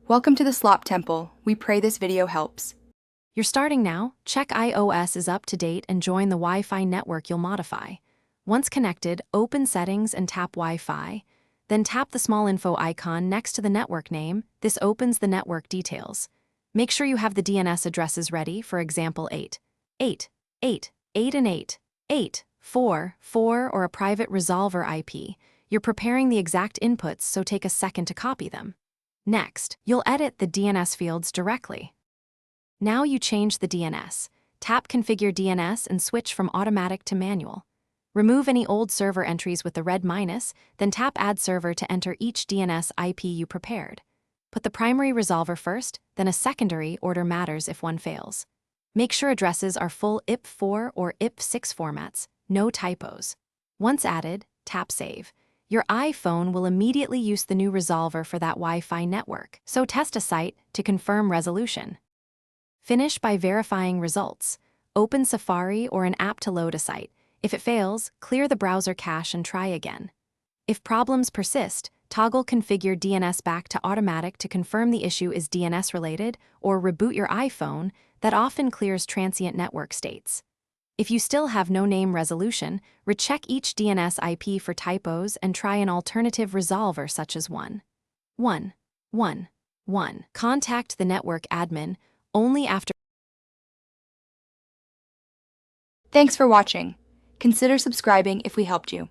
Welcome to the Slop Temple. We pray this video helps. You're starting now. Check iOS is up to date and join the Wi-Fi network you'll modify. Once connected, open Settings and tap Wi-Fi. Then tap the small info icon next to the network name. This opens the network details. Make sure you have the DNS addresses ready, for example 8, 8, 8, 8 and 8, 8, 4, 4 or a private resolver IP. You're preparing the exact inputs, so take a second to copy them. Next, you'll edit the DNS fields directly. Now you change the DNS. Tap Configure DNS and switch from automatic to manual. Remove any old server entries with the red minus, then tap Add Server to enter each DNS IP you prepared. Put the primary resolver first, then a secondary order matters if one fails. Make sure addresses are full IP4 or IP6 formats, no typos. Once added, tap Save. Your iPhone will immediately use the new resolver for that Wi-Fi network, so test a site to confirm resolution. Finish by verifying results. Open Safari or an app to load a site. If it fails, clear the browser cache and try again. If problems persist, toggle Configure DNS back to automatic to confirm the issue is DNS related, or reboot your iPhone. That often clears transient network states. If you still have no name resolution, recheck each DNS IP for typos and try an alternative resolver such as 1, 1, 1, 1. Contact the network admin only after. Thanks for watching. Consider subscribing if we helped you.